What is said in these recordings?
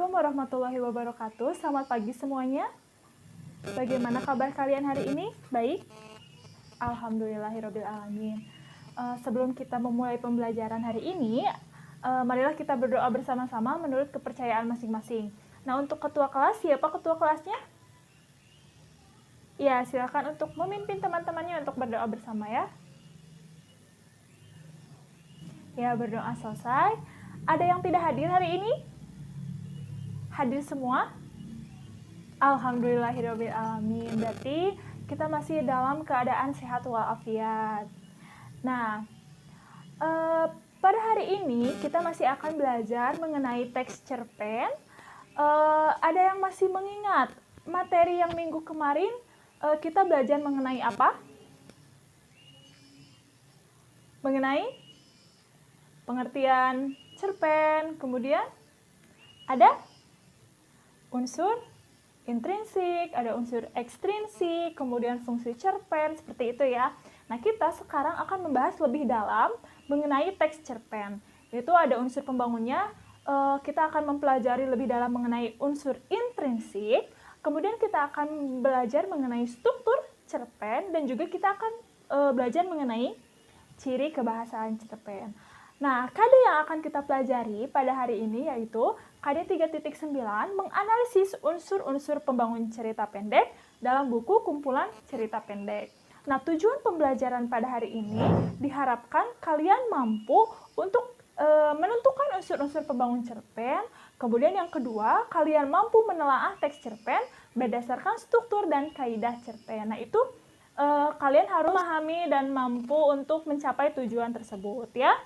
Assalamualaikum warahmatullahi wabarakatuh. Selamat pagi semuanya. Bagaimana kabar kalian hari ini? Baik? Alhamdulillahirrabbilalamin. Sebelum kita memulai pembelajaran hari ini, marilah kita berdoa bersama-sama menurut kepercayaan masing-masing. Nah, untuk ketua kelas, siapa ketua kelasnya? Ya, silakan untuk memimpin teman-temannya untuk berdoa bersama ya. Ya, berdoa selesai. Ada yang tidak hadir hari ini? Hadir semua? Alhamdulillahirrabbilalamin. Berarti kita masih dalam keadaan sehat walafiat. Nah, pada hari ini kita masih akan belajar mengenai teks cerpen. Ada yang masih mengingat materi yang minggu kemarin kita belajar mengenai apa? Mengenai pengertian cerpen, kemudian ada unsur intrinsik, ada unsur ekstrinsik, kemudian fungsi cerpen, seperti itu ya. Nah, kita sekarang akan membahas lebih dalam mengenai teks cerpen. Yaitu ada unsur pembangunnya, kita akan mempelajari lebih dalam mengenai unsur intrinsik, kemudian kita akan belajar mengenai struktur cerpen, dan juga kita akan belajar mengenai ciri kebahasaan cerpen. Nah, KD yang akan kita pelajari pada hari ini yaitu KD 3.9 menganalisis unsur-unsur pembangun cerita pendek dalam buku kumpulan cerita pendek. Nah, tujuan pembelajaran pada hari ini diharapkan kalian mampu untuk menentukan unsur-unsur pembangun cerpen. Kemudian yang kedua, kalian mampu menelaah teks cerpen berdasarkan struktur dan kaidah cerpen. Nah, itu kalian harus memahami dan mampu untuk mencapai tujuan tersebut ya.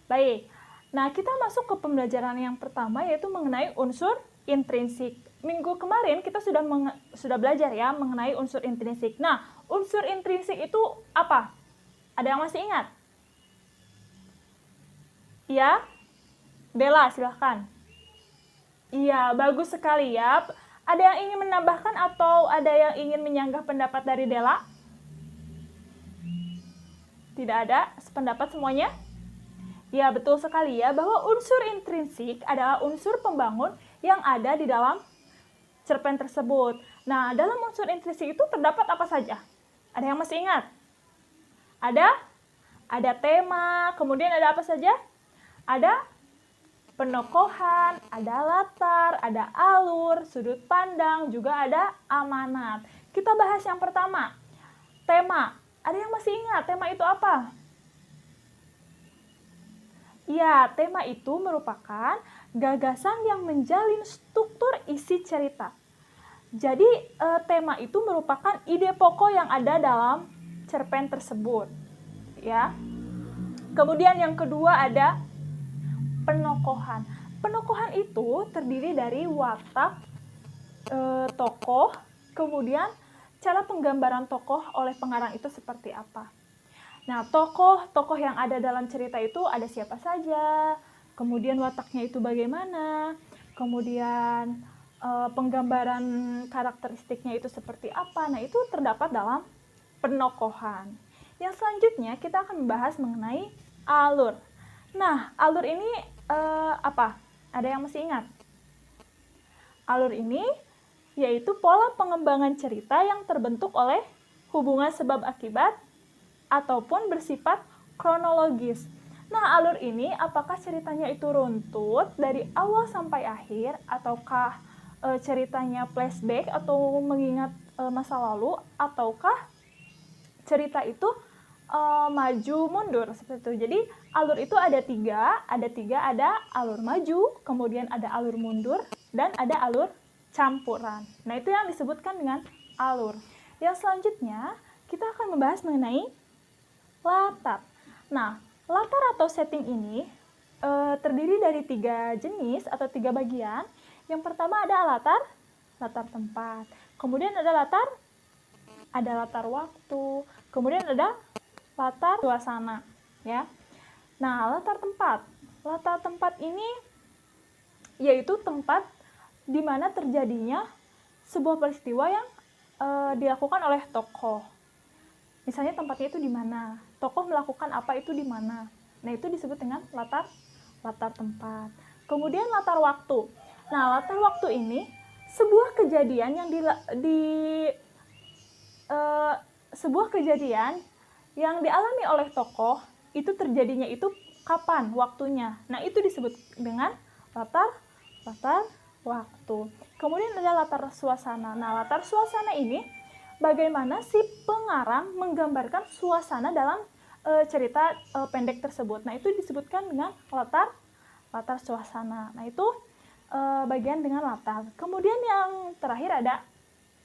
Baik, nah kita masuk ke pembelajaran yang pertama yaitu mengenai unsur intrinsik. Minggu kemarin kita sudah belajar ya mengenai unsur intrinsik. Nah, unsur intrinsik itu apa? Ada yang masih ingat? Iya? Bella, silahkan. Iya, bagus sekali ya. Ada yang ingin menambahkan atau ada yang ingin menyanggah pendapat dari Della? Tidak ada? Sependapat semuanya? Ya, betul sekali ya, bahwa unsur intrinsik adalah unsur pembangun yang ada di dalam cerpen tersebut. Nah, dalam unsur intrinsik itu terdapat apa saja? Ada yang masih ingat? Ada tema, kemudian ada apa saja? Ada penokohan, ada latar, ada alur, sudut pandang, juga ada amanat. Kita bahas yang pertama, tema. Ada yang masih ingat tema itu apa? Ya, tema itu merupakan gagasan yang menjalin struktur isi cerita. Jadi, tema itu merupakan ide pokok yang ada dalam cerpen tersebut. Ya. Kemudian yang kedua ada penokohan. Penokohan itu terdiri dari watak tokoh, kemudian cara penggambaran tokoh oleh pengarang itu seperti apa. Nah, tokoh yang ada dalam cerita itu ada siapa saja, kemudian wataknya itu bagaimana, kemudian penggambaran karakteristiknya itu seperti apa. Nah, itu terdapat dalam penokohan. Yang selanjutnya kita akan membahas mengenai alur. Nah, alur ini apa? Ada yang masih ingat? Alur ini yaitu pola pengembangan cerita yang terbentuk oleh hubungan sebab akibat ataupun bersifat kronologis. Nah, alur ini apakah ceritanya itu runtut dari awal sampai akhir, ataukah ceritanya flashback atau mengingat masa lalu, ataukah cerita itu maju mundur seperti itu. Jadi alur itu ada tiga, ada alur maju, kemudian ada alur mundur, dan ada alur campuran. Nah, itu yang disebutkan dengan alur. Yang selanjutnya kita akan membahas mengenai latar. Nah, latar atau setting ini terdiri dari 3 jenis atau 3 bagian. Yang pertama ada latar tempat. Kemudian ada latar waktu. Kemudian ada latar suasana, ya. Nah, latar tempat ini yaitu tempat di mana terjadinya sebuah peristiwa yang dilakukan oleh tokoh. Misalnya tempatnya itu di mana, tokoh melakukan apa itu di mana. Nah, itu disebut dengan latar tempat. Kemudian latar waktu. Nah, latar waktu ini sebuah kejadian yang sebuah kejadian yang dialami oleh tokoh itu terjadinya itu kapan waktunya. Nah, itu disebut dengan latar waktu. Kemudian ada latar suasana. Nah, latar suasana ini bagaimana si pengarang menggambarkan suasana dalam cerita pendek tersebut. Nah, itu disebutkan dengan latar suasana. Nah, itu bagian dengan latar. Kemudian yang terakhir ada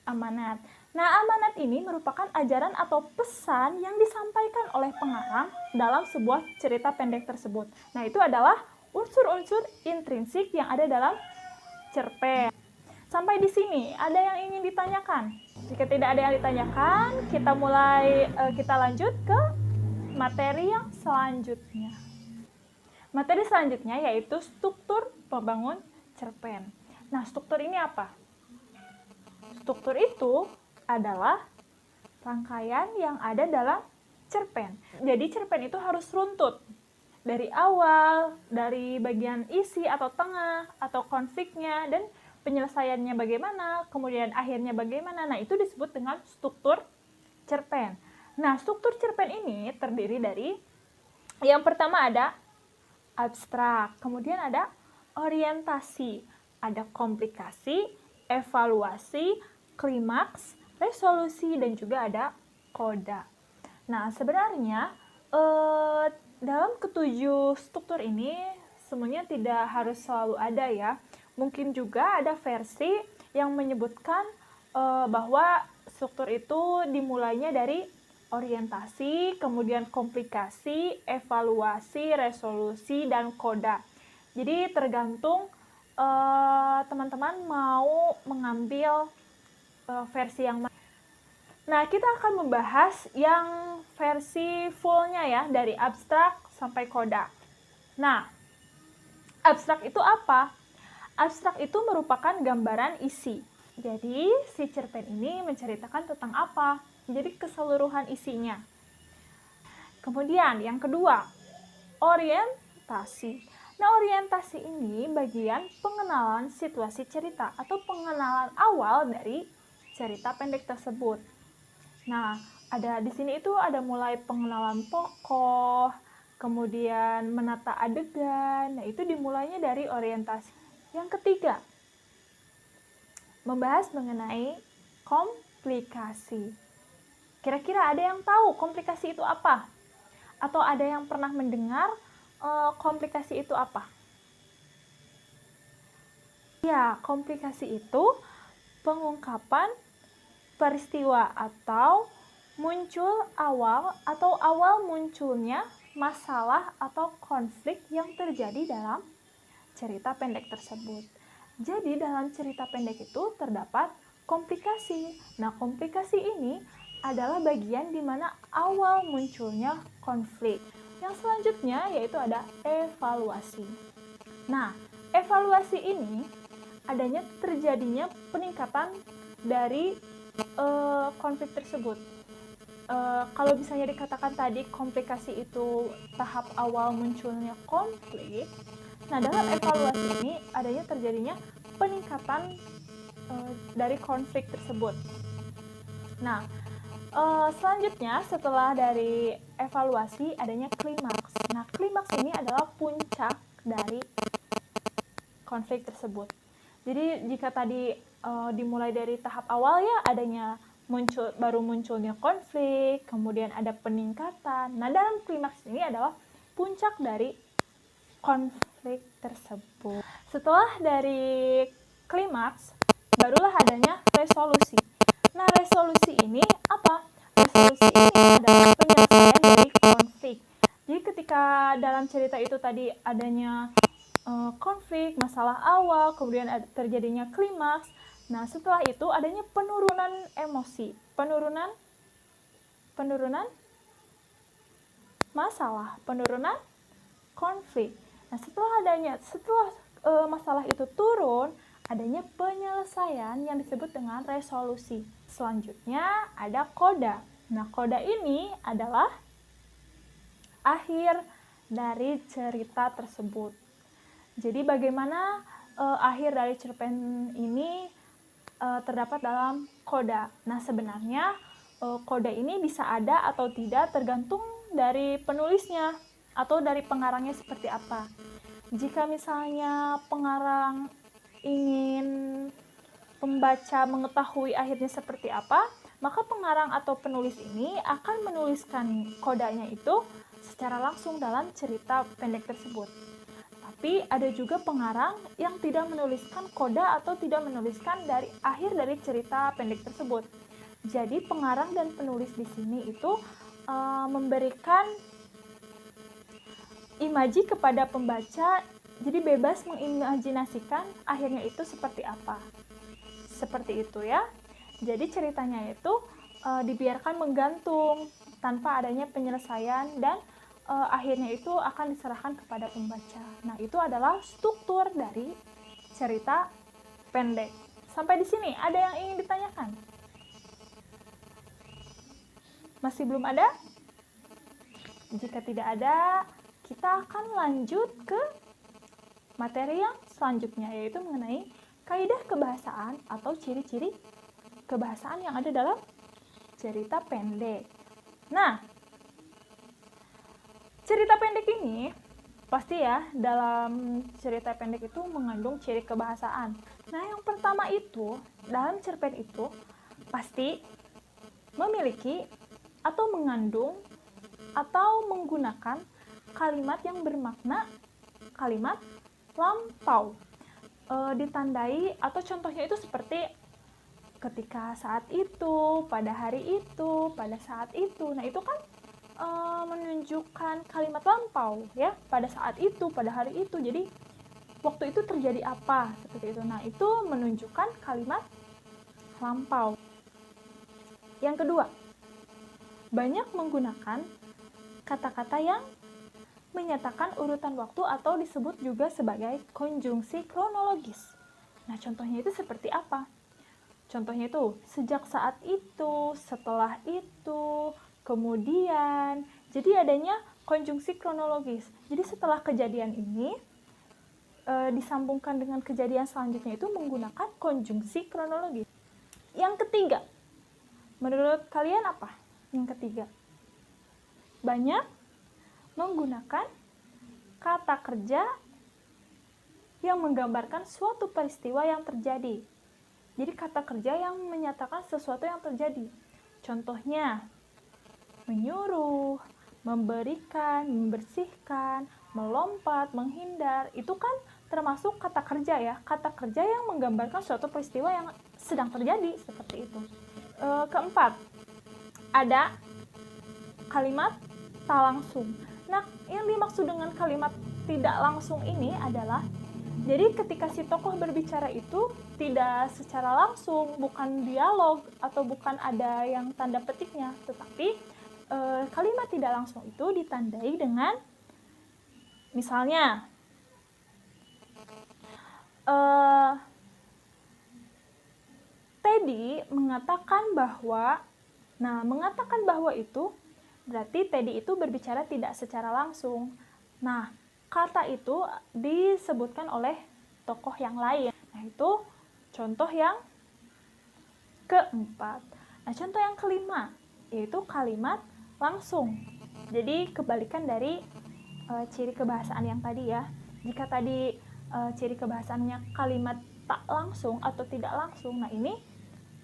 amanat. Nah, amanat ini merupakan ajaran atau pesan yang disampaikan oleh pengarang dalam sebuah cerita pendek tersebut. Nah, itu adalah unsur-unsur intrinsik yang ada dalam cerpen. Sampai di sini, ada yang ingin ditanyakan? Jika tidak ada yang ditanyakan, kita lanjut ke materi yang selanjutnya. Materi selanjutnya yaitu struktur pembangun cerpen. Nah, struktur ini apa? Struktur itu adalah rangkaian yang ada dalam cerpen. Jadi cerpen itu harus runtut. Dari awal, dari bagian isi atau tengah, atau konfliknya, dan penyelesaiannya bagaimana, kemudian akhirnya bagaimana. Nah, itu disebut dengan struktur cerpen. Nah, struktur cerpen ini terdiri dari, yang pertama ada abstrak, kemudian ada orientasi, ada komplikasi, evaluasi, klimaks, resolusi, dan juga ada koda. Nah, sebenarnya dalam ketujuh struktur ini semuanya tidak harus selalu ada ya. Mungkin juga ada versi yang menyebutkan bahwa struktur itu dimulainya dari orientasi, kemudian komplikasi, evaluasi, resolusi, dan koda. Jadi tergantung teman-teman mau mengambil versi yang mana. Nah, kita akan membahas yang versi fullnya ya, dari abstrak sampai koda. Nah, abstrak itu apa? Abstrak itu merupakan gambaran isi. Jadi, si cerpen ini menceritakan tentang apa? Jadi, keseluruhan isinya. Kemudian, yang kedua, orientasi. Nah, orientasi ini bagian pengenalan situasi cerita atau pengenalan awal dari cerita pendek tersebut. Nah, ada di sini itu ada mulai pengenalan tokoh, kemudian menata adegan. Nah, itu dimulainya dari orientasi. Yang ketiga, membahas mengenai komplikasi. Kira-kira ada yang tahu komplikasi itu apa? Atau ada yang pernah mendengar komplikasi itu apa? Ya, komplikasi itu pengungkapan peristiwa atau awal munculnya masalah atau konflik yang terjadi dalam cerita pendek tersebut. Jadi dalam cerita pendek itu terdapat komplikasi. Nah, komplikasi ini adalah bagian di mana awal munculnya konflik. Yang selanjutnya yaitu ada evaluasi. Nah, evaluasi ini terjadinya peningkatan dari konflik tersebut. Kalau misalnya dikatakan tadi komplikasi itu tahap awal munculnya konflik, nah dalam evaluasi ini terjadinya peningkatan dari konflik tersebut. Nah, selanjutnya setelah dari evaluasi adanya klimaks. Nah, klimaks ini adalah puncak dari konflik tersebut. Jadi jika tadi dimulai dari tahap awal ya adanya baru munculnya konflik, kemudian ada peningkatan. Nah, dalam klimaks ini adalah puncak dari konflik tersebut. Setelah dari klimaks, barulah adanya resolusi. Nah, resolusi ini apa? Resolusi ini adalah penyelesaian dari konflik. Jadi ketika dalam cerita itu tadi adanya konflik, masalah awal, kemudian terjadinya klimaks. Nah, setelah itu adanya penurunan emosi, penurunan masalah, penurunan konflik. Nah, setelah masalah itu turun, adanya penyelesaian yang disebut dengan resolusi. Selanjutnya ada koda. Nah, koda ini adalah akhir dari cerita tersebut. Jadi bagaimana akhir dari cerpen ini terdapat dalam koda. Nah, sebenarnya koda ini bisa ada atau tidak tergantung dari penulisnya atau dari pengarangnya seperti apa. Jika misalnya pengarang ingin pembaca mengetahui akhirnya seperti apa, maka pengarang atau penulis ini akan menuliskan kodanya itu secara langsung dalam cerita pendek tersebut. Tapi ada juga pengarang yang tidak menuliskan koda atau tidak menuliskan dari akhir dari cerita pendek tersebut. Jadi pengarang dan penulis di sini itu memberikan imaji kepada pembaca, jadi bebas mengimajinasikan akhirnya itu seperti apa. Seperti itu ya. Jadi ceritanya itu dibiarkan menggantung tanpa adanya penyelesaian dan akhirnya itu akan diserahkan kepada pembaca. Nah, itu adalah struktur dari cerita pendek. Sampai di sini ada yang ingin ditanyakan? Masih belum ada? Jika tidak ada, kita akan lanjut ke materi yang selanjutnya, yaitu mengenai kaidah kebahasaan atau ciri-ciri kebahasaan yang ada dalam cerita pendek. Nah, cerita pendek ini pasti ya, dalam cerita pendek itu mengandung ciri kebahasaan. Nah, yang pertama itu, dalam cerpen itu pasti memiliki atau mengandung atau menggunakan kalimat yang bermakna kalimat lampau. Ditandai atau contohnya itu seperti ketika, saat itu, pada hari itu, pada saat itu. Nah, itu kan menunjukkan kalimat lampau ya, pada saat itu, pada hari itu. Jadi waktu itu terjadi apa, seperti itu. Nah, itu menunjukkan kalimat lampau. Yang kedua, banyak menggunakan kata-kata yang menyatakan urutan waktu atau disebut juga sebagai konjungsi kronologis. Nah, contohnya itu seperti apa? Contohnya itu sejak saat itu, setelah itu, kemudian. Jadi adanya konjungsi kronologis. Jadi setelah kejadian ini disambungkan dengan kejadian selanjutnya itu menggunakan konjungsi kronologis. Yang ketiga, menurut kalian apa? Yang ketiga, banyak menggunakan kata kerja yang menggambarkan suatu peristiwa yang terjadi. Jadi kata kerja yang menyatakan sesuatu yang terjadi. Contohnya, menyuruh, memberikan, membersihkan, melompat, menghindar. Itu kan termasuk kata kerja ya. Kata kerja yang menggambarkan suatu peristiwa yang sedang terjadi, seperti itu. Keempat, ada kalimat tak langsung. Nah, yang dimaksud dengan kalimat tidak langsung ini adalah, jadi ketika si tokoh berbicara itu tidak secara langsung, bukan dialog atau bukan ada yang tanda petiknya, tetapi kalimat tidak langsung itu ditandai dengan, misalnya, Teddy mengatakan bahwa, nah, mengatakan bahwa itu berarti Teddy itu berbicara tidak secara langsung. Nah, kata itu disebutkan oleh tokoh yang lain. Nah, itu contoh yang keempat. Nah, contoh yang kelima yaitu kalimat langsung. Jadi kebalikan dari ciri kebahasaan yang tadi ya. Jika tadi ciri kebahasaannya kalimat tak langsung atau tidak langsung, nah ini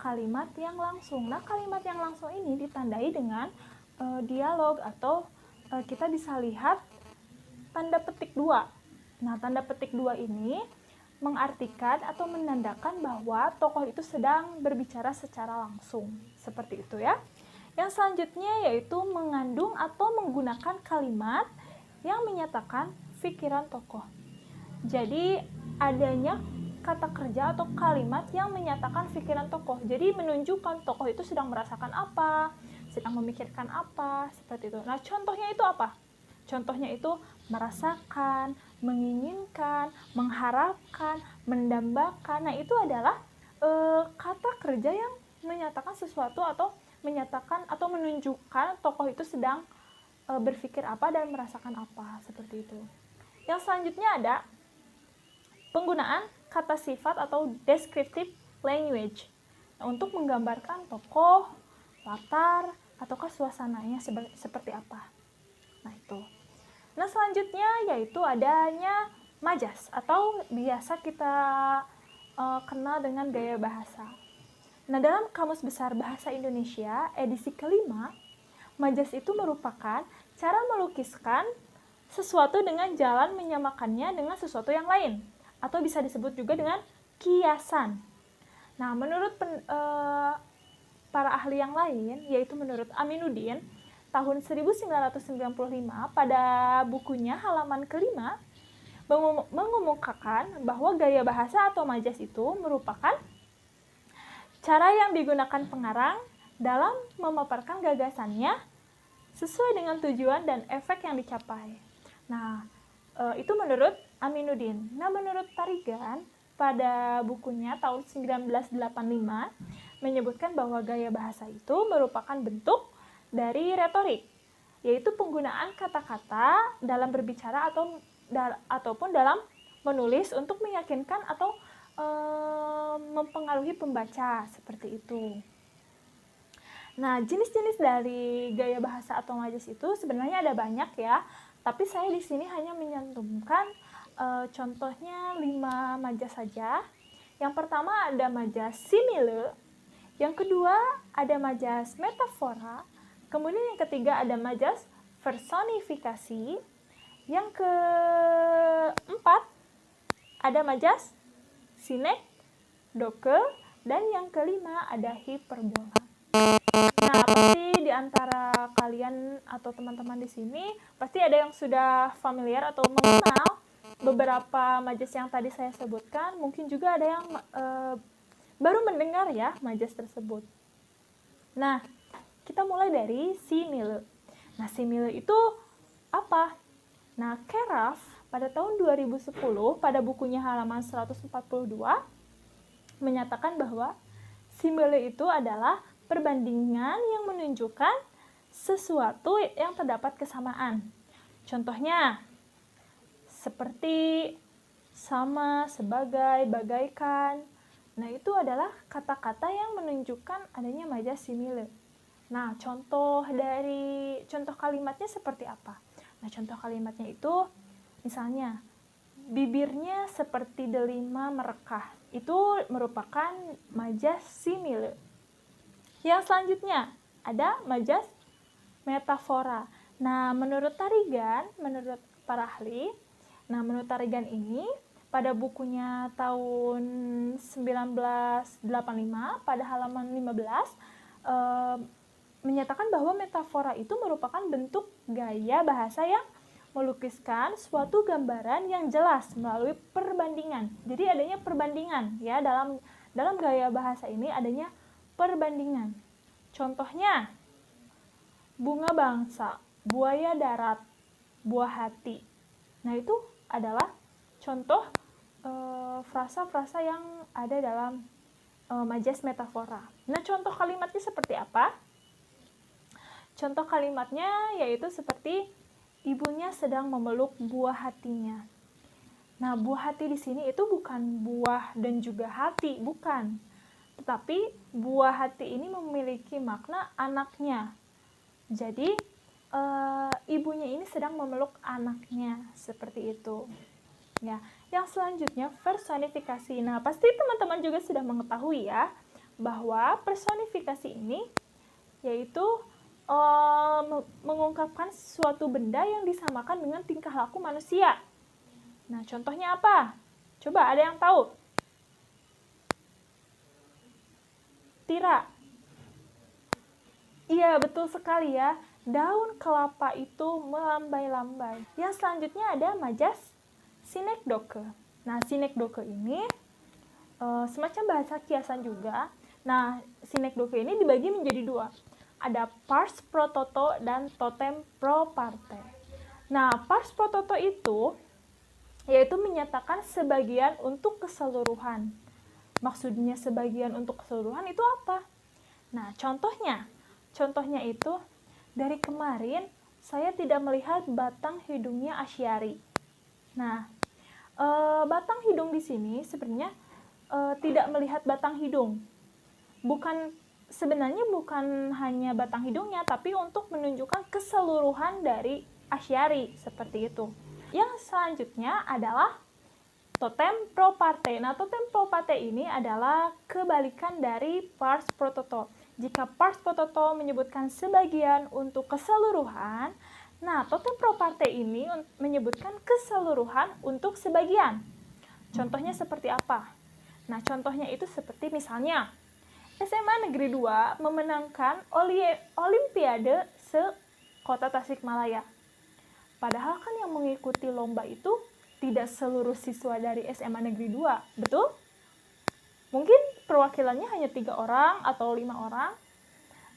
kalimat yang langsung. Nah, kalimat yang langsung ini ditandai dengan dialog atau kita bisa lihat tanda petik 2. Nah, tanda petik 2 ini mengartikan atau menandakan bahwa tokoh itu sedang berbicara secara langsung. Seperti itu ya. Yang selanjutnya yaitu mengandung atau menggunakan kalimat yang menyatakan pikiran tokoh. Jadi adanya kata kerja atau kalimat yang menyatakan pikiran tokoh. Jadi menunjukkan tokoh itu sedang merasakan apa, sedang memikirkan apa, seperti itu. Nah, contohnya itu apa? Contohnya itu merasakan, menginginkan, mengharapkan, mendambakan. Nah, itu adalah kata kerja yang menyatakan sesuatu atau menyatakan atau menunjukkan tokoh itu sedang berpikir apa dan merasakan apa, seperti itu. Yang selanjutnya ada penggunaan kata sifat atau descriptive language untuk menggambarkan tokoh, latar, ataukah suasananya seperti apa. Nah, itu. Nah, selanjutnya yaitu adanya majas atau biasa kita kenal dengan gaya bahasa. Nah, dalam Kamus Besar Bahasa Indonesia edisi kelima, majas itu merupakan cara melukiskan sesuatu dengan jalan menyamakannya dengan sesuatu yang lain, atau bisa disebut juga dengan kiasan. Nah, menurut para ahli yang lain, yaitu menurut Aminuddin, tahun 1995 pada bukunya halaman kelima, mengemukakan bahwa gaya bahasa atau majas itu merupakan cara yang digunakan pengarang dalam memaparkan gagasannya sesuai dengan tujuan dan efek yang dicapai. Nah, itu menurut Aminuddin. Nah, menurut Tarigan, pada bukunya tahun 1985 menyebutkan bahwa gaya bahasa itu merupakan bentuk dari retorik, yaitu penggunaan kata-kata dalam berbicara ataupun dalam menulis untuk meyakinkan atau mempengaruhi pembaca, seperti itu. Nah, jenis-jenis dari gaya bahasa atau majas itu sebenarnya ada banyak ya, tapi saya di sini hanya menyantumkan contohnya 5 majas saja. Yang pertama ada majas simile, yang kedua ada majas metafora, kemudian yang ketiga ada majas personifikasi, yang keempat ada majas sinekdoke, dan yang kelima ada hiperbola. Nah, pasti di antara kalian atau teman-teman di sini pasti ada yang sudah familiar atau mengenal beberapa majas yang tadi saya sebutkan. Mungkin juga ada yang baru mendengar ya majas tersebut. Nah, kita mulai dari simile. Nah, simile itu apa? Nah, Keraf pada tahun 2010 pada bukunya halaman 142 menyatakan bahwa simile itu adalah perbandingan yang menunjukkan sesuatu yang terdapat kesamaan. Contohnya, seperti, sama, sebagai, bagaikan. Nah, itu adalah kata-kata yang menunjukkan adanya majas simile. Nah, contoh kalimatnya seperti apa? Nah, contoh kalimatnya itu misalnya, bibirnya seperti delima merekah. Itu merupakan majas simile. Yang selanjutnya ada majas metafora. Nah, menurut Tarigan, menurut para ahli, menurut Tarigan ini pada bukunya tahun 1985 pada halaman 15 menyatakan bahwa metafora itu merupakan bentuk gaya bahasa yang melukiskan suatu gambaran yang jelas melalui perbandingan. Jadi adanya perbandingan ya, dalam gaya bahasa ini adanya perbandingan. Contohnya, bunga bangsa, buaya darat, buah hati. Nah, itu adalah contoh frasa-frasa yang ada dalam majas metafora. Nah, contoh kalimatnya seperti apa? Contoh kalimatnya yaitu seperti ibunya sedang memeluk buah hatinya. Nah, buah hati di sini itu bukan buah dan juga hati, bukan. Tetapi buah hati ini memiliki makna anaknya. Jadi, ibunya ini sedang memeluk anaknya, seperti itu. Ya, yang selanjutnya personifikasi. Nah, pasti teman-teman juga sudah mengetahui ya bahwa personifikasi ini yaitu mengungkapkan suatu benda yang disamakan dengan tingkah laku manusia. Nah, contohnya apa? Coba ada yang tahu? Tira. Iya, betul sekali ya. Daun kelapa itu melambai-lambai. Yang selanjutnya ada majas sinekdoke. Nah, sinekdoke ini semacam bahasa kiasan juga. Nah, sinekdoke ini dibagi menjadi 2. Ada pars pro toto dan totem pro parte. Nah, pars pro toto itu yaitu menyatakan sebagian untuk keseluruhan. Maksudnya sebagian untuk keseluruhan itu apa? Nah, contohnya itu, dari kemarin saya tidak melihat batang hidungnya Asyari. Nah, Batang hidung di sini sebenarnya tidak melihat batang hidung. Sebenarnya bukan hanya batang hidungnya, tapi untuk menunjukkan keseluruhan dari asyari, seperti itu. Yang selanjutnya adalah totem pro parte. Nah, totem pro parte ini adalah kebalikan dari pars pro toto. Jika pars pro toto menyebutkan sebagian untuk keseluruhan, nah totem pro parte ini menyebutkan keseluruhan untuk sebagian. Contohnya seperti apa? Nah, contohnya itu seperti misalnya SMA Negeri 2 memenangkan Olimpiade se-Kota Tasikmalaya. Padahal kan yang mengikuti lomba itu tidak seluruh siswa dari SMA Negeri 2, betul? Mungkin perwakilannya hanya 3 orang atau 5 orang.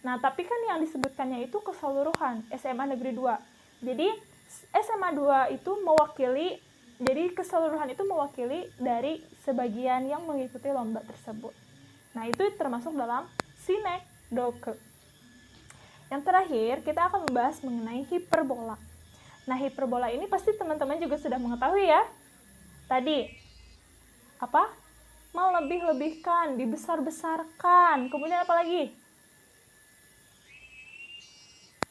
Nah, tapi kan yang disebutkannya itu keseluruhan SMA Negeri 2. Jadi, SMA 2 itu mewakili, jadi keseluruhan itu mewakili dari sebagian yang mengikuti lomba tersebut. Nah, itu termasuk dalam sinekdoke. Yang terakhir, kita akan membahas mengenai hiperbola. Nah, hiperbola ini pasti teman-teman juga sudah mengetahui ya. Tadi, apa? Melebih-lebihkan, dibesar-besarkan. Kemudian apa lagi?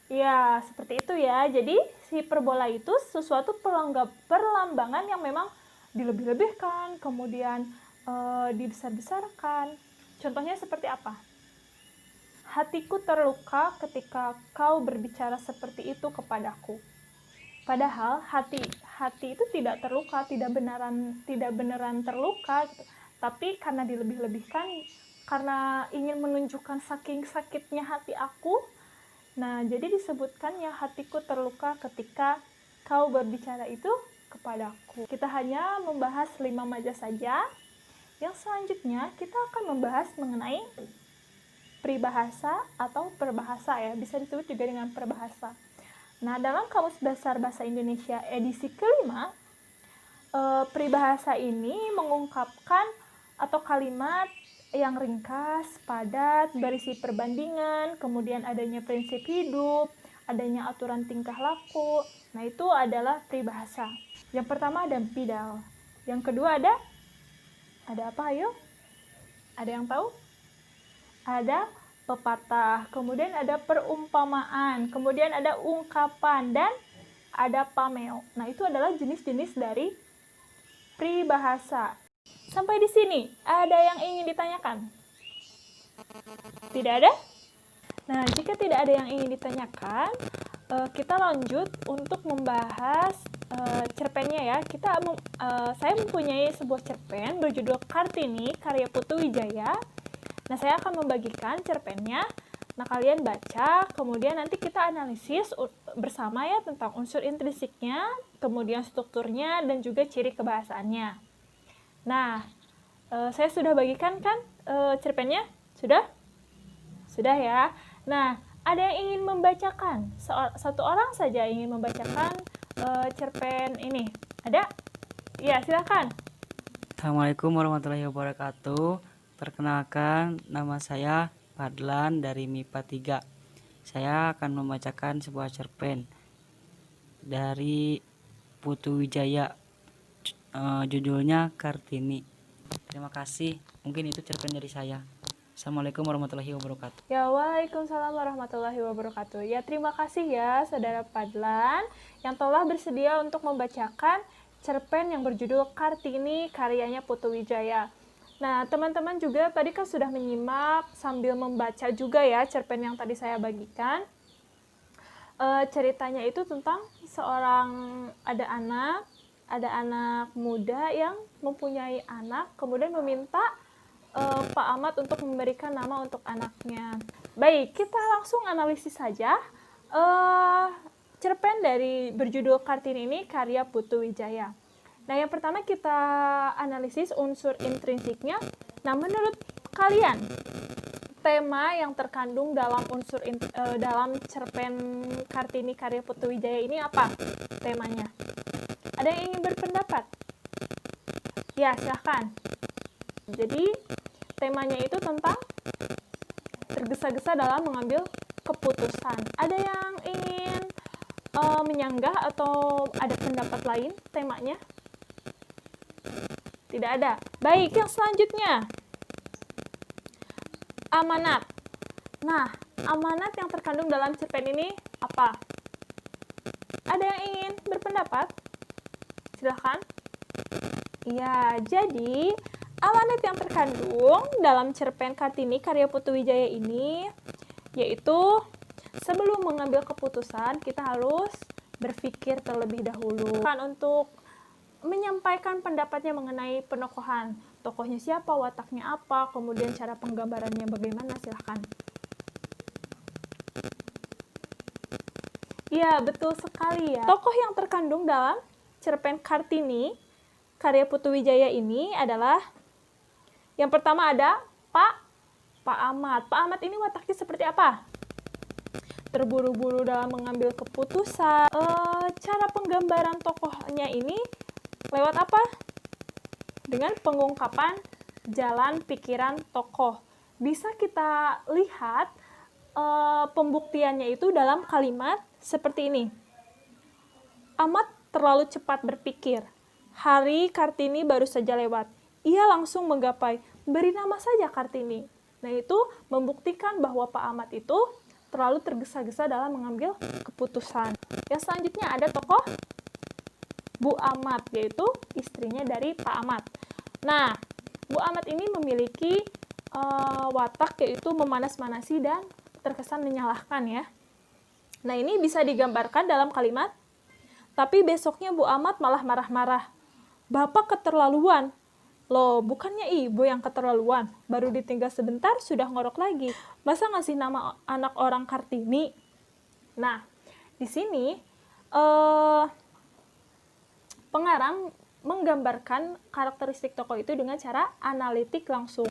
Ya, seperti itu ya. Jadi, hiperbola itu sesuatu perlambangan yang memang dilebih-lebihkan, kemudian dibesar-besarkan. Contohnya seperti apa? Hatiku terluka ketika kau berbicara seperti itu kepadaku. Padahal hati itu tidak terluka, tidak beneran terluka gitu. Tapi karena dilebih-lebihkan, karena ingin menunjukkan saking sakitnya hati aku, nah jadi disebutkan ya hatiku terluka ketika kau berbicara itu kepadaku. Kita hanya membahas 5 maja saja. Yang selanjutnya kita akan membahas mengenai peribahasa atau perbahasa ya, bisa disebut juga dengan perbahasa. Nah, dalam Kamus Besar Bahasa Indonesia edisi kelima, peribahasa ini mengungkapkan atau kalimat yang ringkas, padat, berisi perbandingan, kemudian adanya prinsip hidup, adanya aturan tingkah laku. Nah, itu adalah peribahasa. Yang pertama ada empidal. Yang kedua ada apa ayo? Ada yang tahu? Ada pepatah, kemudian ada perumpamaan, kemudian ada ungkapan, dan ada pameo. Nah, itu adalah jenis-jenis dari peribahasa. Sampai di sini, ada yang ingin ditanyakan? Tidak ada? Nah, jika tidak ada yang ingin ditanyakan, kita lanjut untuk membahas cerpennya ya. Saya mempunyai sebuah cerpen berjudul Kartini, karya Putu Wijaya. Nah, saya akan membagikan cerpennya. Nah, kalian baca, kemudian nanti kita analisis bersama ya tentang unsur intrinsiknya, kemudian strukturnya, dan juga ciri kebahasaannya. Nah, saya sudah bagikan kan cerpennya? Sudah? Sudah ya. Nah, ada yang ingin membacakan? Satu orang saja ingin membacakan cerpen ini. Ada? Ya, silakan. Assalamualaikum warahmatullahi wabarakatuh. Perkenalkan, nama saya Fadlan dari MIPA 3. Saya akan membacakan sebuah cerpen dari Putu Wijaya. Judulnya Kartini. Terima kasih. Mungkin itu cerpen dari saya. Assalamualaikum warahmatullahi wabarakatuh. Ya, waalaikumsalam warahmatullahi wabarakatuh. Ya, terima kasih ya Saudara Fadlan yang telah bersedia untuk membacakan cerpen yang berjudul Kartini, karyanya Putu Wijaya. Nah, teman-teman juga tadi kan sudah menyimak sambil membaca juga ya cerpen yang tadi saya bagikan. Ceritanya itu tentang ada anak muda yang mempunyai anak, kemudian meminta Pak Ahmad untuk memberikan nama untuk anaknya. Baik, kita langsung analisis saja cerpen dari berjudul Kartini ini, karya Putu Wijaya. Nah, yang pertama kita analisis unsur intrinsiknya. Nah, menurut kalian, tema yang terkandung dalam dalam cerpen Kartini karya Putu Wijaya ini apa temanya? Ada yang ingin berpendapat? Ya, silahkan. Jadi, temanya itu tentang tergesa-gesa dalam mengambil keputusan. Ada yang ingin menyanggah atau ada pendapat lain temanya? Tidak ada. Baik, yang selanjutnya. Amanat. Nah, amanat yang terkandung dalam cerpen ini apa? Ada yang ingin berpendapat? Silahkan. Ya, jadi amanat yang terkandung dalam cerpen Kartini karya Putu Wijaya ini yaitu sebelum mengambil keputusan kita harus berpikir terlebih dahulu kan untuk menyampaikan pendapatnya mengenai penokohan. Tokohnya siapa, wataknya apa, kemudian cara penggambarannya bagaimana, silahkan. Ya, betul sekali ya. Tokoh yang terkandung dalam cerpen Kartini karya Putu Wijaya ini adalah yang pertama ada Pak Amat. Pak Amat ini wataknya seperti apa? Terburu-buru dalam mengambil keputusan. Cara penggambaran tokohnya ini lewat apa? Dengan pengungkapan jalan pikiran tokoh. Bisa kita lihat pembuktiannya itu dalam kalimat seperti ini. Amat terlalu cepat berpikir. Hari Kartini baru saja lewat. Ia langsung menggapai, beri nama saja Kartini. Nah, itu membuktikan bahwa Pak Amat itu terlalu tergesa-gesa dalam mengambil keputusan. Yang selanjutnya ada tokoh Bu Amat, yaitu istrinya dari Pak Amat. Nah, Bu Amat ini memiliki watak yaitu memanas-manasi dan terkesan menyalahkan ya. Nah, ini bisa digambarkan dalam kalimat, tapi besoknya Bu Amat malah marah-marah. Bapak keterlaluan. Loh, bukannya ibu yang keterlaluan. Baru ditinggal sebentar sudah ngorok lagi. Masa ngasih nama anak orang Kartini? Nah, di sini pengarang menggambarkan karakteristik tokoh itu dengan cara analitik langsung.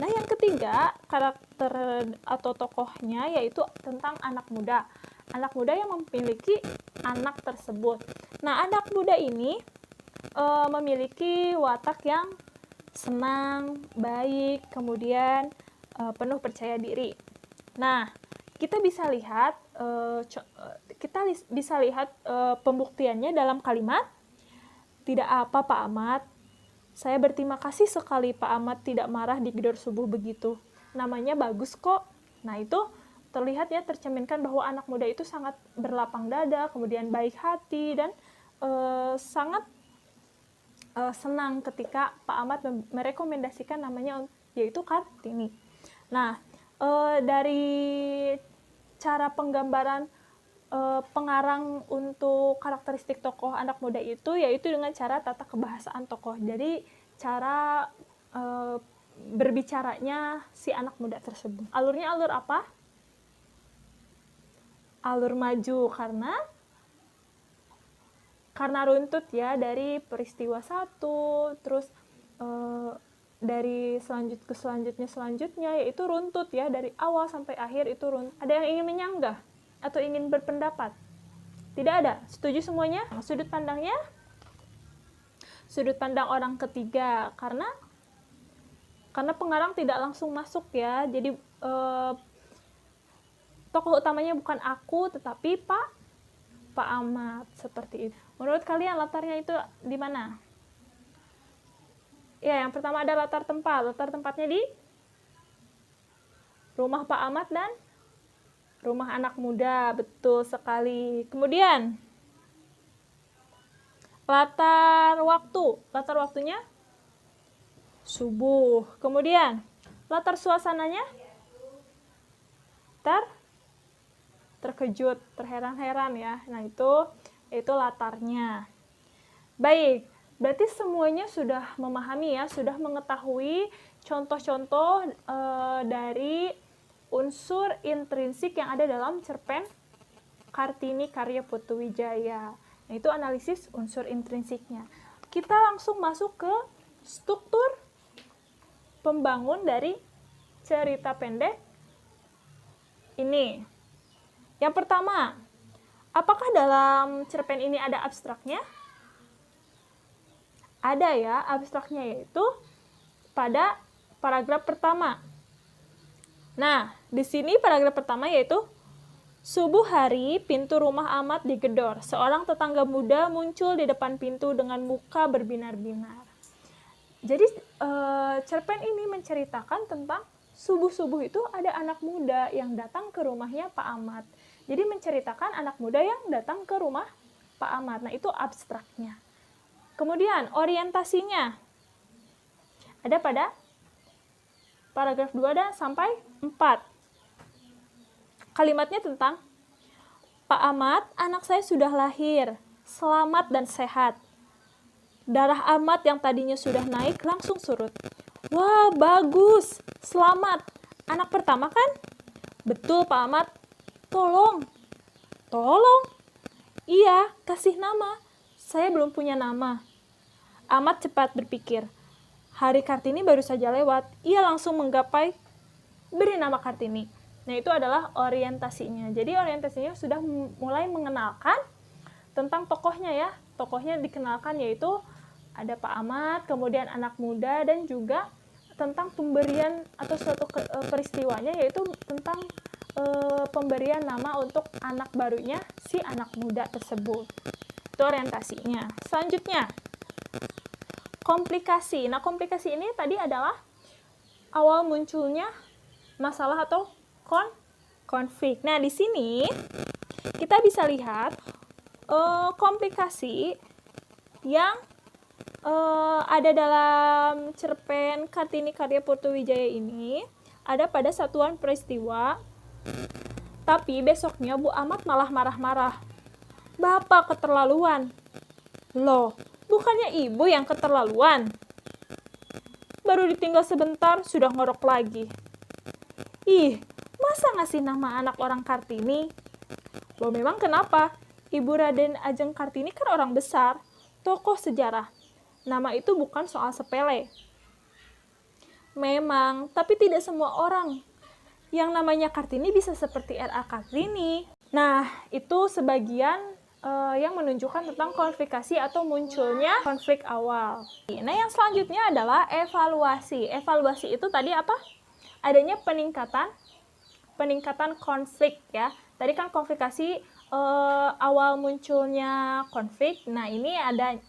Nah, yang ketiga, karakter atau tokohnya yaitu tentang anak muda. Anak muda yang memiliki anak tersebut. Nah, anak muda ini memiliki watak yang senang, baik, kemudian penuh percaya diri. Nah, kita bisa lihat pembuktiannya dalam kalimat, tidak apa Pak Amat, saya berterima kasih sekali Pak Amat tidak marah di gedor subuh begitu. Namanya bagus kok. Nah, itu terlihat ya, tercerminkan bahwa anak muda itu sangat berlapang dada, kemudian baik hati, dan sangat senang ketika Pak Amat merekomendasikan namanya yaitu Kartini. Nah, dari cara penggambaran pengarang untuk karakteristik tokoh anak muda itu yaitu dengan cara tata kebahasaan tokoh. Jadi cara berbicaranya si anak muda tersebut. Alurnya alur apa? Alur maju karena runtut ya, dari peristiwa satu, terus dari selanjutnya yaitu runtut ya, dari awal sampai akhir itu runtut. Ada yang ingin menyanggah atau ingin berpendapat? Tidak ada. Setuju semuanya? Sudut pandangnya? Sudut pandang orang ketiga, karena pengarang tidak langsung masuk ya. Jadi tokoh utamanya bukan aku, tetapi Pak Amat, seperti itu. Menurut kalian latarnya itu di mana? Ya, yang pertama ada latar tempat. Latar tempatnya di rumah Pak Amat dan rumah anak muda. Betul sekali. Kemudian latar waktu. Latar waktunya subuh. Kemudian latar suasananya terkejut, terheran-heran ya. Nah, itu latarnya. Baik, berarti semuanya sudah memahami ya, sudah mengetahui contoh-contoh dari unsur intrinsik yang ada dalam cerpen Kartini karya Putu Wijaya. Nah, itu analisis unsur intrinsiknya. Kita langsung masuk ke struktur pembangun dari cerita pendek ini. Yang pertama, apakah dalam cerpen ini ada abstraknya? Ada ya, abstraknya yaitu pada paragraf pertama. Nah, di sini paragraf pertama yaitu subuh hari pintu rumah Amat digedor. Seorang tetangga muda muncul di depan pintu dengan muka berbinar-binar. Jadi cerpen ini menceritakan tentang subuh-subuh itu ada anak muda yang datang ke rumahnya Pak Ahmad. Jadi menceritakan anak muda yang datang ke rumah Pak Ahmad. Nah, itu abstraknya. Kemudian orientasinya ada pada paragraf 2 dan sampai 4. Kalimatnya tentang Pak Ahmad, anak saya sudah lahir, selamat dan sehat. Darah Ahmad yang tadinya sudah naik langsung surut. Wah, bagus, selamat. Anak pertama kan? Betul, Pak Ahmad. Tolong. Tolong? Iya, kasih nama. Saya belum punya nama. Ahmad cepat berpikir. Hari Kartini baru saja lewat. Ia langsung menggapai beri nama Kartini. Nah, itu adalah orientasinya. Jadi orientasinya sudah mulai mengenalkan tentang tokohnya ya. Tokohnya dikenalkan yaitu ada Pak Ahmad, kemudian anak muda, dan juga tentang pemberian atau suatu peristiwanya yaitu tentang pemberian nama untuk anak barunya si anak muda tersebut. Itu orientasinya. Selanjutnya, komplikasi. Nah, komplikasi ini tadi adalah awal munculnya masalah atau konflik. Nah, di sini kita bisa lihat komplikasi yang ada dalam cerpen Kartini karya Putu Wijaya ini ada pada satuan peristiwa. Tapi besoknya Bu Ahmad malah marah-marah. Bapak keterlaluan. Loh, bukannya ibu yang keterlaluan? Baru ditinggal sebentar sudah ngorok lagi. Ih, masa ngasih nama anak orang Kartini? Loh, memang kenapa? Ibu Raden Ajeng Kartini kan orang besar, tokoh sejarah. Nama itu bukan soal sepele. Memang, tapi tidak semua orang yang namanya Kartini bisa seperti R.A. Kartini. Nah, itu sebagian yang menunjukkan tentang konflikasi atau munculnya konflik awal. Nah, yang selanjutnya adalah evaluasi. Evaluasi itu tadi apa? Adanya peningkatan konflik ya. Tadi kan konflikasi awal munculnya konflik. Nah, ini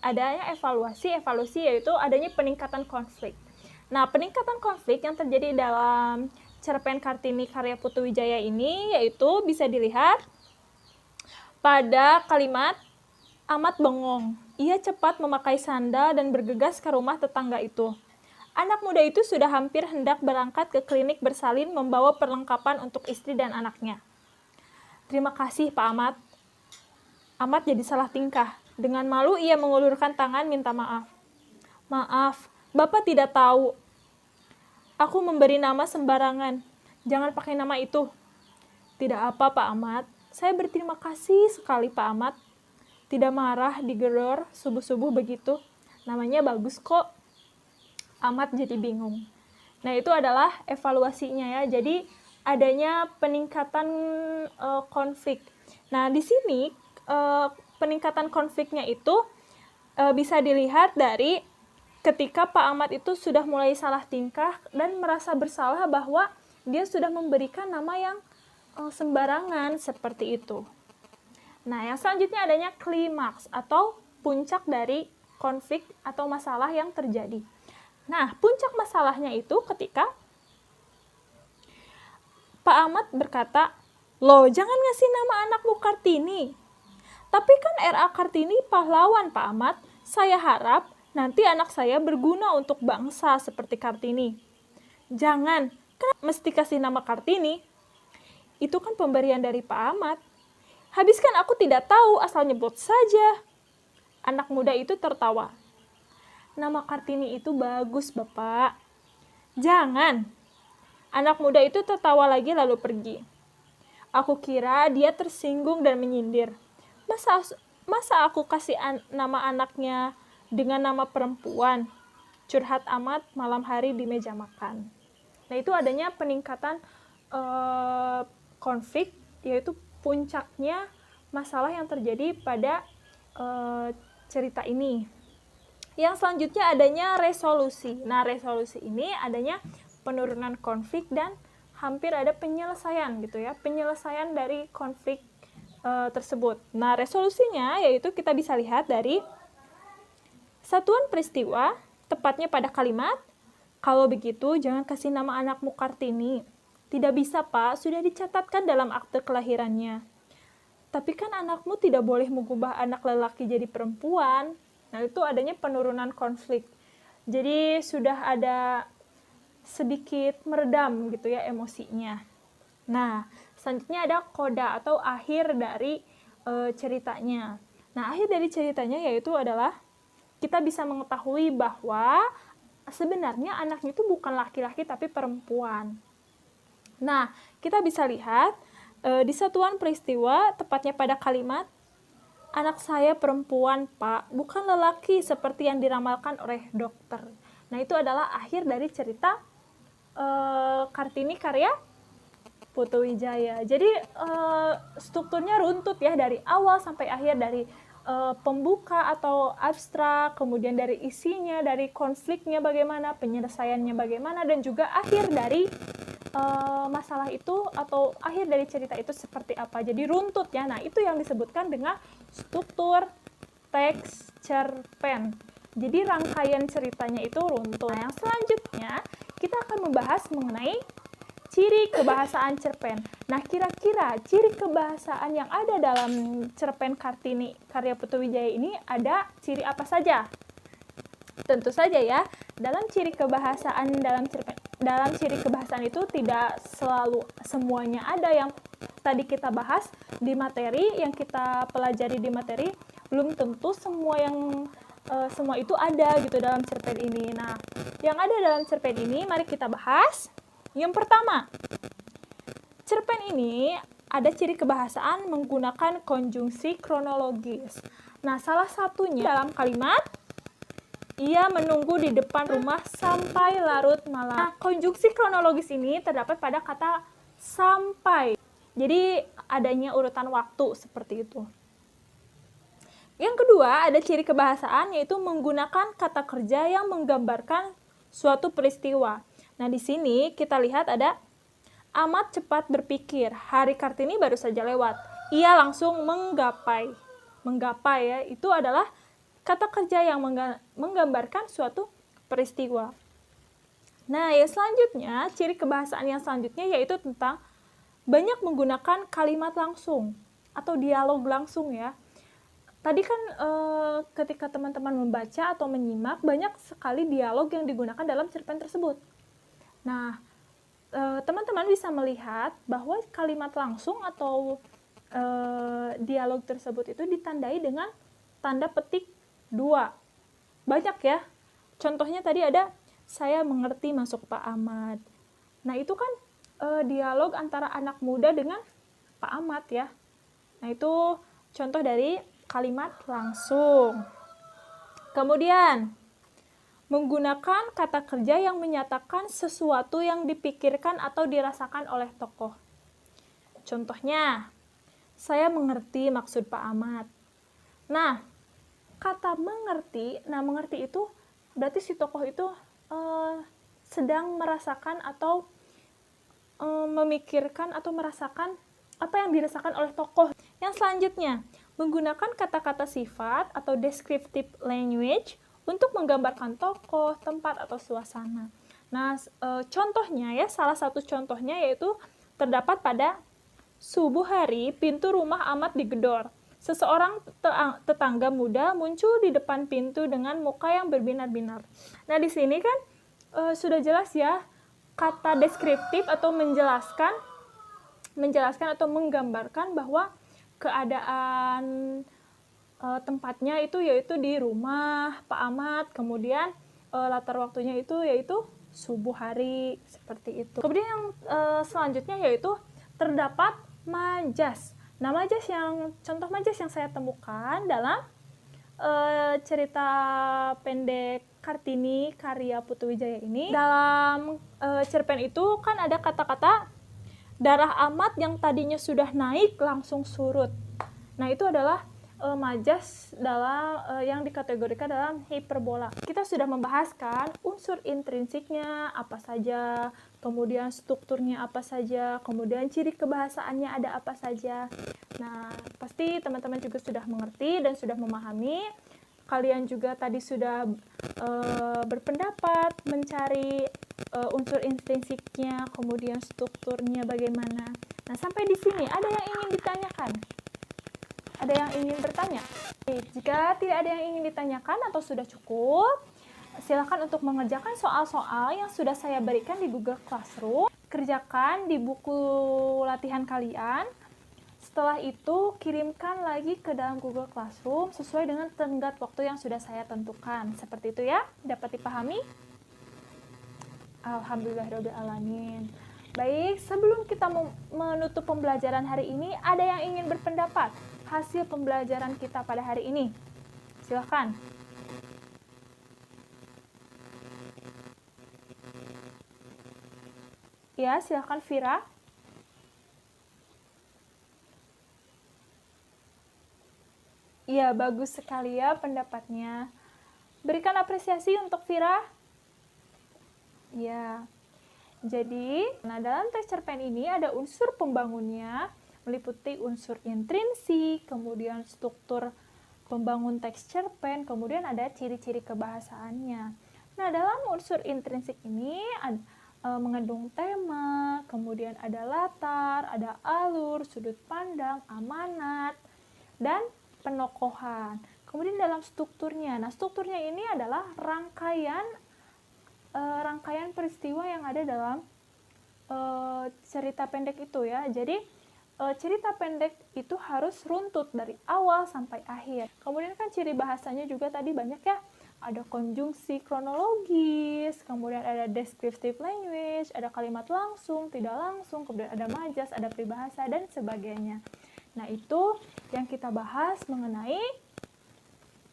adanya evaluasi yaitu adanya peningkatan konflik. Nah, peningkatan konflik yang terjadi dalam cerpen Kartini karya Putu Wijaya ini yaitu bisa dilihat pada kalimat Ahmad bengong. Ia cepat memakai sandal dan bergegas ke rumah tetangga itu. Anak muda itu sudah hampir hendak berangkat ke klinik bersalin membawa perlengkapan untuk istri dan anaknya. Terima kasih, Pak Ahmad. Ahmad jadi salah tingkah. Dengan malu ia mengulurkan tangan minta maaf. Maaf, Bapak tidak tahu. Aku memberi nama sembarangan. Jangan pakai nama itu. Tidak apa, Pak Ahmad. Saya berterima kasih sekali, Pak Ahmad. Tidak marah, digedor, subuh-subuh begitu. Namanya bagus kok. Ahmad jadi bingung. Nah, itu adalah evaluasinya ya. Jadi, adanya peningkatan konflik. Nah, di sini peningkatan konfliknya itu bisa dilihat dari ketika Pak Ahmad itu sudah mulai salah tingkah dan merasa bersalah bahwa dia sudah memberikan nama yang sembarangan seperti itu. Nah, yang selanjutnya adanya klimaks atau puncak dari konflik atau masalah yang terjadi. Nah, puncak masalahnya itu ketika Pak Ahmad berkata, loh jangan ngasih nama anakmu Kartini. Tapi kan R.A. Kartini pahlawan Pak Ahmad, saya harap nanti anak saya berguna untuk bangsa seperti Kartini. Jangan, kenapa mesti kasih nama Kartini? Itu kan pemberian dari Pak Ahmad. Habiskan aku tidak tahu, asal nyebut saja. Anak muda itu tertawa. Nama Kartini itu bagus, Bapak. Jangan. Anak muda itu tertawa lagi lalu pergi. Aku kira dia tersinggung dan menyindir. Masa aku kasih nama anaknya dengan nama perempuan? Curhat Ahmad malam hari di meja makan. Nah, itu adanya peningkatan konflik, yaitu puncaknya masalah yang terjadi pada cerita ini. Yang selanjutnya adanya resolusi. Nah, resolusi ini adanya penurunan konflik dan hampir ada penyelesaian gitu ya, penyelesaian dari konflik tersebut. Nah, resolusinya yaitu kita bisa lihat dari satuan peristiwa tepatnya pada kalimat. Kalau begitu, jangan kasih nama anakmu Kartini. Tidak bisa, Pak, sudah dicatatkan dalam akte kelahirannya. Tapi kan anakmu tidak boleh mengubah anak lelaki jadi perempuan. Nah, itu adanya penurunan konflik. Jadi sudah ada sedikit meredam gitu ya emosinya. Nah, selanjutnya ada koda atau akhir dari ceritanya. Nah, akhir dari ceritanya yaitu adalah kita bisa mengetahui bahwa sebenarnya anaknya itu bukan laki-laki tapi perempuan. Nah, kita bisa lihat di satuan peristiwa, tepatnya pada kalimat, anak saya perempuan, Pak, bukan lelaki seperti yang diramalkan oleh dokter. Nah, itu adalah akhir dari cerita Kartini karya Putu Wijaya. Jadi strukturnya runtut ya dari awal sampai akhir, dari pembuka atau abstrak, kemudian dari isinya, dari konfliknya bagaimana, penyelesaiannya bagaimana, dan juga akhir dari masalah itu atau akhir dari cerita itu seperti apa. Jadi runtut ya. Nah, itu yang disebutkan dengan struktur teks cerpen. Jadi rangkaian ceritanya itu runtut. Nah, yang selanjutnya kita akan membahas mengenai ciri kebahasaan cerpen. Nah, kira-kira ciri kebahasaan yang ada dalam cerpen Kartini karya Putu Wijaya ini ada ciri apa saja? Tentu saja ya, dalam ciri kebahasaan dalam ciri kebahasaan itu tidak selalu semuanya ada yang tadi kita bahas di materi, yang kita pelajari di materi, belum tentu semua itu ada gitu dalam cerpen ini. Nah, yang ada dalam cerpen ini mari kita bahas. Yang pertama, cerpen ini ada ciri kebahasaan menggunakan konjungsi kronologis. Nah, salah satunya dalam kalimat, ia menunggu di depan rumah sampai larut malam. Nah, konjungsi kronologis ini terdapat pada kata sampai. Jadi, adanya urutan waktu seperti itu. Yang kedua, ada ciri kebahasaan yaitu menggunakan kata kerja yang menggambarkan suatu peristiwa. Nah, di sini kita lihat ada amat cepat berpikir. Hari Kartini baru saja lewat. Ia langsung menggapai. Menggapai ya, itu adalah kata kerja yang menggambarkan suatu peristiwa. Nah, yang selanjutnya, ciri kebahasaan yang selanjutnya yaitu tentang banyak menggunakan kalimat langsung atau dialog langsung ya. Tadi kan ketika teman-teman membaca atau menyimak, banyak sekali dialog yang digunakan dalam cerpen tersebut. Nah, teman-teman bisa melihat bahwa kalimat langsung atau dialog tersebut itu ditandai dengan tanda petik 2. Banyak ya. Contohnya tadi ada, saya mengerti masuk Pak Ahmad. Nah, itu kan dialog antara anak muda dengan Pak Ahmad ya. Nah, itu contoh dari kalimat langsung. Kemudian, menggunakan kata kerja yang menyatakan sesuatu yang dipikirkan atau dirasakan oleh tokoh. Contohnya, saya mengerti maksud Pak Ahmad. Nah, kata mengerti itu berarti si tokoh itu sedang merasakan atau memikirkan atau merasakan apa yang dirasakan oleh tokoh. Yang selanjutnya, menggunakan kata-kata sifat atau descriptive language untuk menggambarkan tokoh, tempat, atau suasana. Nah, contohnya ya, salah satu contohnya yaitu terdapat pada subuh hari pintu rumah Ahmad digedor. Seseorang tetangga muda muncul di depan pintu dengan muka yang berbinar-binar. Nah, di sini kan sudah jelas ya, kata deskriptif atau menjelaskan atau menggambarkan bahwa keadaan tempatnya itu yaitu di rumah Pak Ahmad, kemudian latar waktunya itu yaitu subuh hari, seperti itu. Kemudian yang selanjutnya yaitu terdapat majas. Nah, contoh majas yang saya temukan dalam cerita pendek Kartini karya Putu Wijaya ini. Dalam cerpen itu kan ada kata-kata darah Ahmad yang tadinya sudah naik langsung surut. Nah, itu adalah majas yang dikategorikan dalam hiperbola. Kita sudah membahaskan unsur intrinsiknya apa saja, kemudian strukturnya apa saja, kemudian ciri kebahasaannya ada apa saja. Nah, pasti teman-teman juga sudah mengerti dan sudah memahami kalian juga tadi sudah berpendapat mencari unsur intrinsiknya, kemudian strukturnya bagaimana. Nah, sampai di sini ada yang ingin ditanyakan? Ada yang ingin bertanya? Jika tidak ada yang ingin ditanyakan atau sudah cukup, silakan untuk mengerjakan soal-soal yang sudah saya berikan di Google Classroom. Kerjakan di buku latihan kalian. Setelah itu, kirimkan lagi ke dalam Google Classroom sesuai dengan tenggat waktu yang sudah saya tentukan. Seperti itu ya, dapat dipahami? Alhamdulillahirrahmanirrahim. Baik, sebelum kita menutup pembelajaran hari ini, ada yang ingin berpendapat hasil pembelajaran kita pada hari ini? Silakan. Ya, silakan Vira. Iya, bagus sekali ya pendapatnya. Berikan apresiasi untuk Vira. Ya. Jadi, dalam teks cerpen ini ada unsur pembangunnya, meliputi unsur intrinsik, kemudian struktur pembangun teks cerpen, kemudian ada ciri-ciri kebahasaannya. Nah, dalam unsur intrinsik ini mengandung tema, kemudian ada latar, ada alur, sudut pandang, amanat, dan penokohan. Kemudian dalam strukturnya, nah strukturnya ini adalah rangkaian peristiwa yang ada dalam cerita pendek itu ya. Jadi cerita pendek itu harus runtut dari awal sampai akhir. Kemudian kan ciri bahasanya juga tadi banyak ya. Ada konjungsi kronologis, kemudian ada descriptive language, ada kalimat langsung, tidak langsung, kemudian ada majas, ada peribahasa, dan sebagainya. Nah, itu yang kita bahas mengenai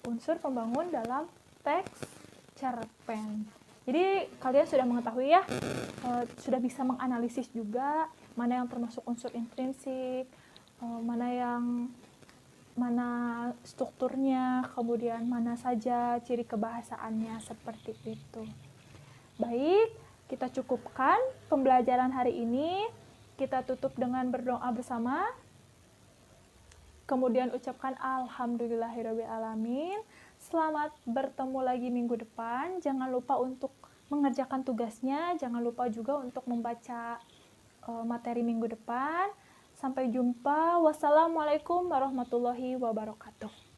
unsur pembangun dalam teks cerpen. Jadi, kalian sudah mengetahui ya, sudah bisa menganalisis juga mana yang termasuk unsur intrinsik, mana strukturnya, kemudian mana saja ciri kebahasaannya, seperti itu. Baik, kita cukupkan pembelajaran hari ini. Kita tutup dengan berdoa bersama. Kemudian ucapkan alhamdulillahirrahmanirrahim. Selamat bertemu lagi minggu depan. Jangan lupa untuk mengerjakan tugasnya. Jangan lupa juga untuk membaca materi minggu depan. Sampai jumpa. Wassalamualaikum warahmatullahi wabarakatuh.